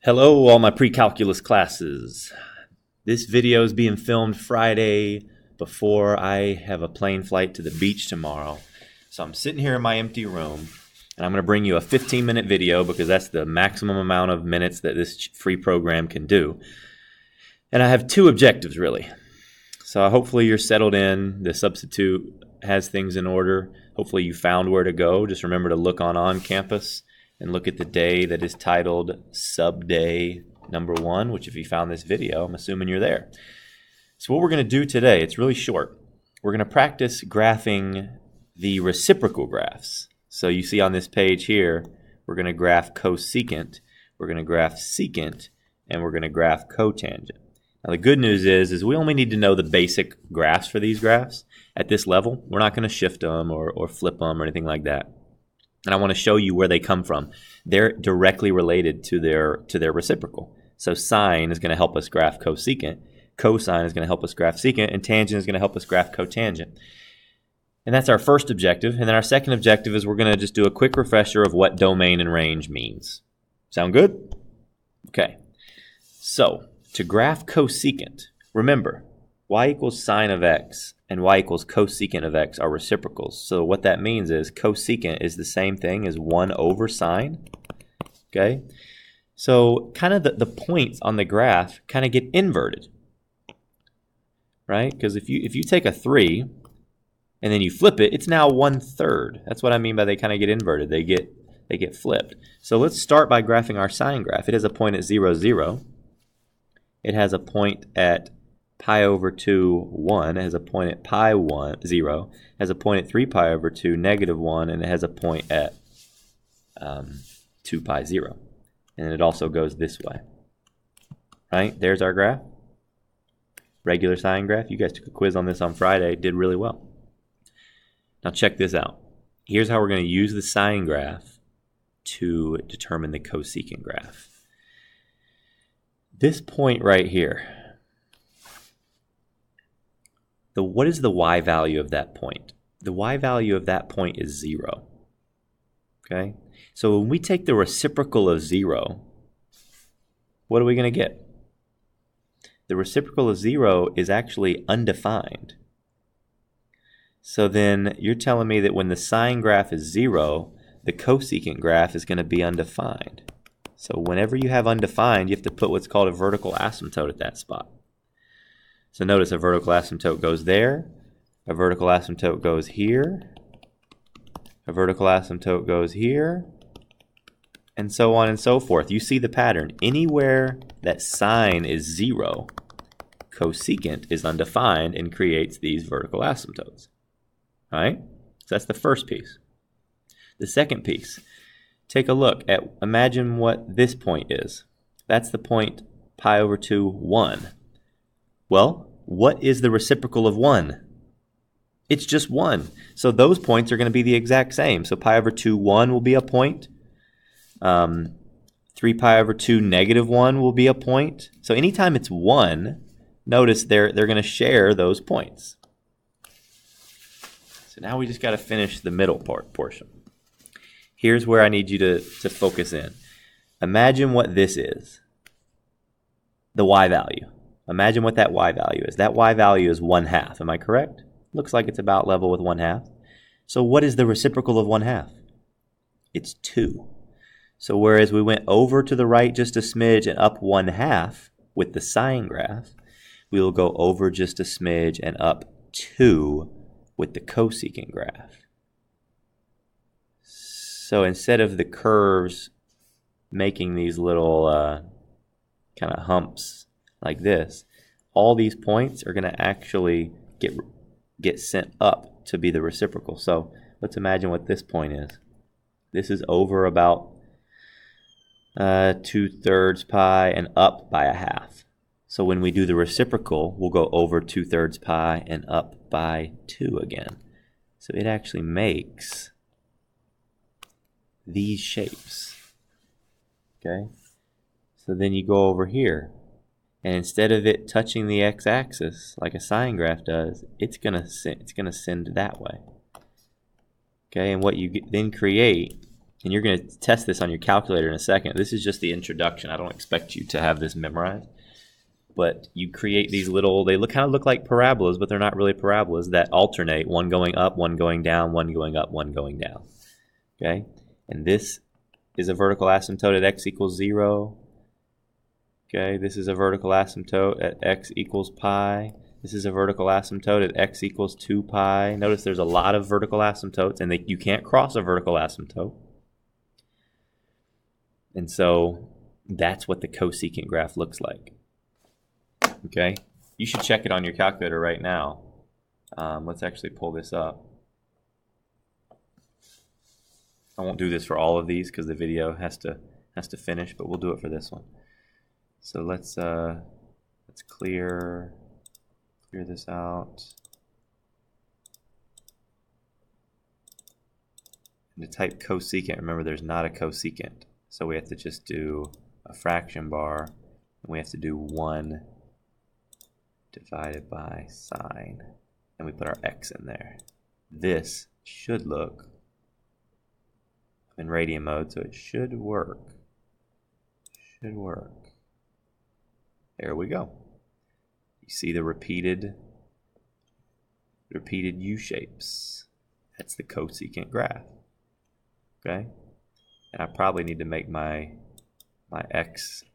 Hello, all my pre-calculus classes. This video is being filmed Friday before I have a plane flight to the beach tomorrow. So I'm sitting here in my empty room, and I'm going to bring you a 15-minute video because that's the maximum amount of minutes that this free program can do. And I have two objectives, really. So hopefully you're settled in. The substitute has things in order. Hopefully you found where to go. Just remember to look on campus and look at the day that is titled Sub-Day Number 1, which if you found this video, I'm assuming you're there. So what we're going to do today, it's really short. We're going to practice graphing the reciprocal graphs. So you see on this page here, we're going to graph cosecant, we're going to graph secant, and we're going to graph cotangent. Now the good news is we only need to know the basic graphs for these graphs at this level. We're not going to shift them or flip them or anything like that. And I want to show you where they come from. They're directly related to their reciprocal. So sine is going to help us graph cosecant, cosine is going to help us graph secant, and tangent is going to help us graph cotangent. And that's our first objective. And then our second objective is we're going to just do a quick refresher of what domain and range means. Sound good? Okay. So to graph cosecant, remember, y equals sine of x and y equals cosecant of x are reciprocals. So what that means is cosecant is the same thing as 1 over sine. Okay? So kind of the points on the graph kind of get inverted. Right? Because if you take a 3 and then you flip it, it's now 1/3. That's what I mean by they kind of get inverted. They get flipped. So let's start by graphing our sine graph. It has a point at 0, 0. It has a point at pi over 2, 1. It has a point at pi 1, 0. It has a point at 3 pi over 2, negative 1. And it has a point at 2 pi 0. And it also goes this way. Right? There's our graph. Regular sine graph. You guys took a quiz on this on Friday. Did really well. Now check this out. Here's how we're going to use the sine graph to determine the cosecant graph. This point right here, what is the y value of that point? The y value of that point is 0. Okay? So when we take the reciprocal of 0, what are we going to get? The reciprocal of 0 is actually undefined. So then you're telling me that when the sine graph is 0, the cosecant graph is going to be undefined. So whenever you have undefined, you have to put what's called a vertical asymptote at that spot. So notice a vertical asymptote goes there, a vertical asymptote goes here, a vertical asymptote goes here, and so on and so forth. You see the pattern. Anywhere that sine is 0, cosecant is undefined and creates these vertical asymptotes. All right? So that's the first piece. The second piece, take a look at, imagine what this point is. That's the point pi over 2, 1. Well, what is the reciprocal of 1? It's just 1. So those points are going to be the exact same. So pi over 2, 1 will be a point. 3 pi over 2, negative 1 will be a point. So anytime it's 1, notice they're going to share those points. So now we just got to finish the middle portion. Here's where I need you to focus in. Imagine what this is. The y value. Imagine what that y value is. That y value is 1/2. Am I correct? Looks like it's about level with 1/2. So what is the reciprocal of 1/2? It's 2. So whereas we went over to the right just a smidge and up 1/2 with the sine graph, we will go over just a smidge and up 2 with the cosecant graph. So instead of the curves making these little kind of humps like this, all these points are going to actually get sent up to be the reciprocal. So let's imagine what this point is. This is over about 2/3 pi and up by 1/2. So when we do the reciprocal, we'll go over 2/3 pi and up by 2 again. So it actually makes these shapes. Okay? So then you go over here. And instead of it touching the x-axis like a sine graph does, it's gonna send that way. Okay, and what you then create and you're going to test this on your calculator in a second. This is just the introduction. I don't expect you to have this memorized. But you create these little, they kind of look like parabolas, but they're not really parabolas, that alternate, one going up, one going down, one going up, one going down. Okay? And this is a vertical asymptote at x equals 0. Okay? This is a vertical asymptote at x equals pi. This is a vertical asymptote at x equals 2 pi. Notice there's a lot of vertical asymptotes, and you can't cross a vertical asymptote. And so that's what the cosecant graph looks like. Okay, you should check it on your calculator right now. Let's actually pull this up. I won't do this for all of these because the video has to finish, but we'll do it for this one. So let's clear this out. And to type cosecant, remember there's not a cosecant, so we have to just do a fraction bar, and we have to do 1 divided by sine, and we put our x in there. This should look in radian mode, so it should work. There we go. You see the repeated U-shapes. That's the cosecant graph. Okay? And I probably need to make my x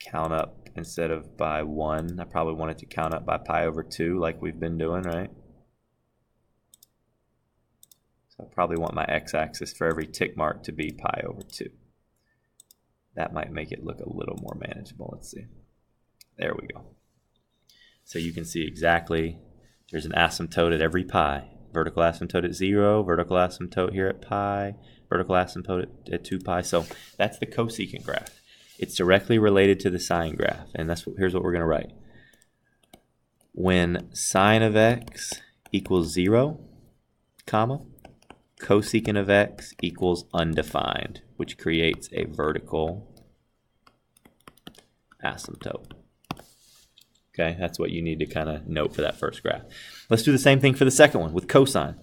count up instead of by 1. I probably want it to count up by pi over 2 like we've been doing, right? So I probably want my x-axis for every tick mark to be pi over 2. That might make it look a little more manageable. Let's see. There we go. So you can see exactly, there's an asymptote at every pi. Vertical asymptote at 0, vertical asymptote here at pi, vertical asymptote at 2 pi. So that's the cosecant graph. It's directly related to the sine graph, and here's what we're going to write. When sine of x equals 0, comma, cosecant of x equals undefined, which creates a vertical asymptote. Okay, that's what you need to kind of note for that first graph. Let's do the same thing for the second one with cosine.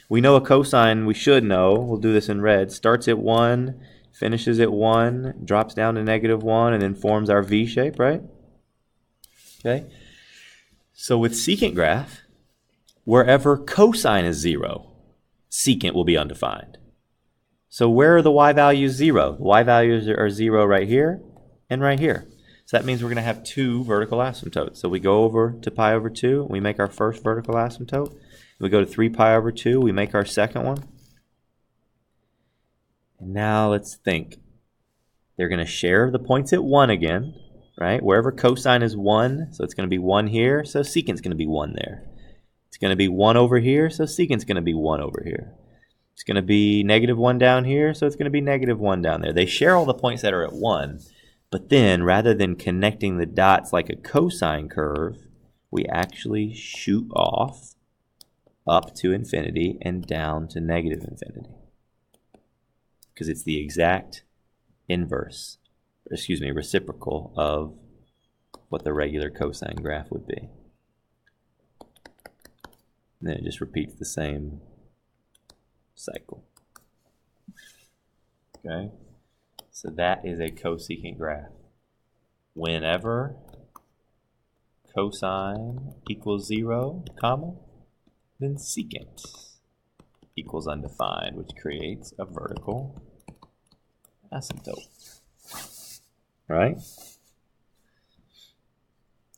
We know a cosine, we should know, we'll do this in red, starts at 1, finishes at 1, drops down to -1, and then forms our V shape, right? Okay. So with secant graph, wherever cosine is 0, secant will be undefined. So where are the y values 0? The y values are 0 right here and right here. So that means we're going to have 2 vertical asymptotes. So we go over to pi over 2, we make our first vertical asymptote. We go to 3 pi over 2, we make our second one. And now let's think. They're going to share the points at 1 again, right? Wherever cosine is 1, so it's going to be 1 here, so secant's going to be 1 there. It's going to be 1 over here, so secant's going to be 1 over here. It's going to be -1 down here, so it's going to be -1 down there. They share all the points that are at 1, but then rather than connecting the dots like a cosine curve, we actually shoot off up to infinity and down to -infinity. Because it's the exact inverse, reciprocal of what the regular cosine graph would be. And then it just repeats the same cycle. Okay, so that is a cosecant graph. Whenever cosine equals 0, comma, then secant equals undefined, which creates a vertical asymptote. Right?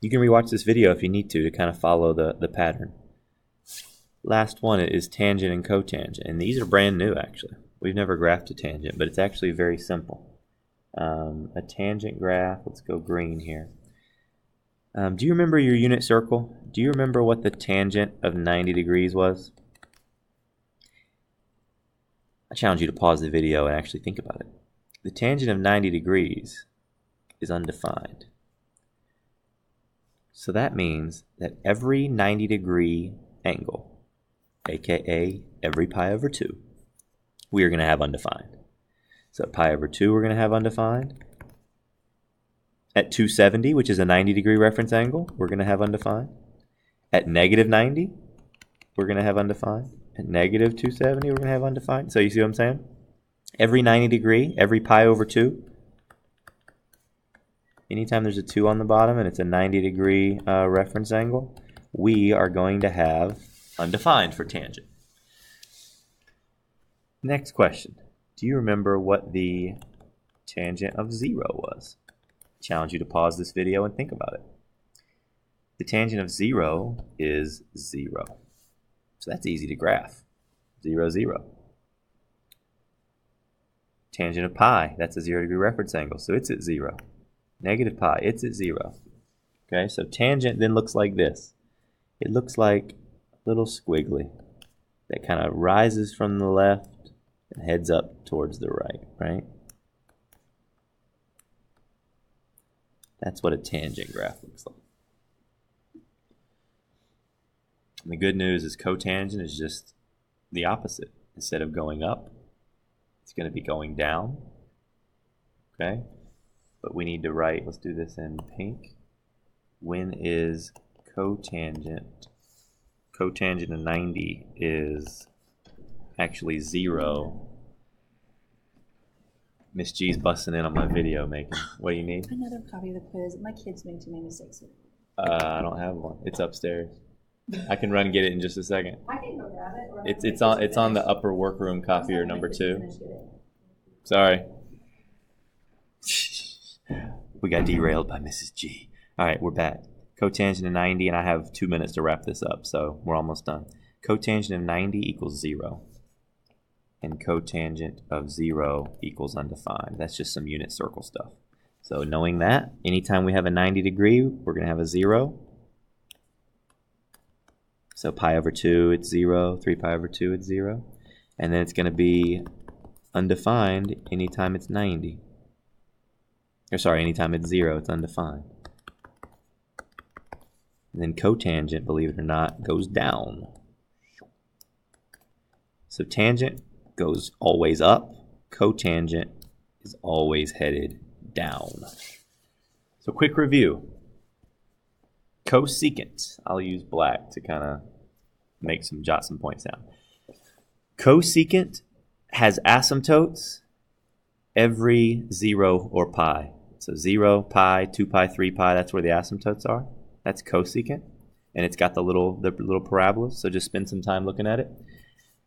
You can rewatch this video if you need to kind of follow the pattern. Last one is tangent and cotangent, and these are brand new actually. We've never graphed a tangent, but it's actually very simple. A tangent graph, let's go green here. Do you remember your unit circle? Do you remember what the tangent of 90 degrees was? I challenge you to pause the video and actually think about it. The tangent of 90 degrees is undefined. So that means that every 90-degree angle, aka every pi over 2, we are going to have undefined. So at pi over 2, we're going to have undefined. At 270, which is a 90-degree reference angle, we're going to have undefined. At -90, we're going to have undefined. At negative 270, we're going to have undefined. So you see what I'm saying? Every 90 degree, every pi over 2, anytime there's a 2 on the bottom and it's a 90 degree reference angle, we are going to have undefined for tangent. Next question. Do you remember what the tangent of 0 was? I challenge you to pause this video and think about it. The tangent of 0 is 0. So that's easy to graph. 0, 0. Tangent of pi, that's a 0 degree reference angle, so it's at 0. Negative pi, it's at 0. Okay, so tangent then looks like this. It looks like a little squiggly that kind of rises from the left and heads up towards the right, right? That's what a tangent graph looks like. And the good news is cotangent is just the opposite. Instead of going up, it's going to be going down. Okay? But we need to write, let's do this in pink. When is cotangent? Cotangent of 90 is actually 0. Miss G's busting in on my video making. What do you need? Another copy of the quiz. My kids made too many mistakes. I don't have one. It's upstairs. I can run and get it in just a second. I can go grab it. Or It's on the upper workroom copier number 2. Sorry. We got derailed by Mrs. G. All right, we're back. Cotangent of 90, and I have 2 minutes to wrap this up, so we're almost done. Cotangent of 90 equals 0. And cotangent of 0 equals undefined. That's just some unit circle stuff. So knowing that, anytime we have a 90 degree, we're going to have a 0. So pi over 2, it's 0. 3 pi over 2, it's 0. And then it's going to be undefined anytime it's 90. Or sorry, anytime it's 0, it's undefined. And then cotangent, believe it or not, goes down. So tangent goes always up. Cotangent is always headed down. So quick review. Cosecant. I'll use black to kind of jot some points down. Cosecant has asymptotes every 0 or pi. So 0, pi, 2 pi, 3 pi, that's where the asymptotes are. That's cosecant. And it's got the little parabolas, so just spend some time looking at it.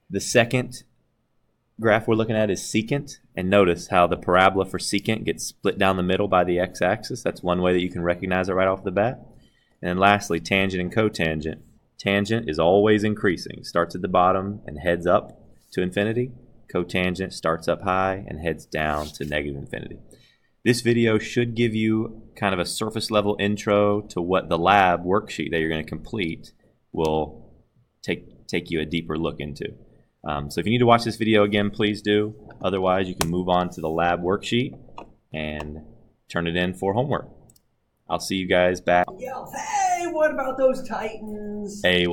The second graph we're looking at is secant. And notice how the parabola for secant gets split down the middle by the x-axis. That's one way that you can recognize it right off the bat. And then lastly, tangent and cotangent. Tangent is always increasing. Starts at the bottom and heads up to infinity. Cotangent starts up high and heads down to negative infinity. This video should give you kind of a surface level intro to what the lab worksheet that you're going to complete will take you a deeper look into. So if you need to watch this video again, please do. Otherwise, you can move on to the lab worksheet and turn it in for homework. I'll see you guys back. Hey, what about those Titans? Hey,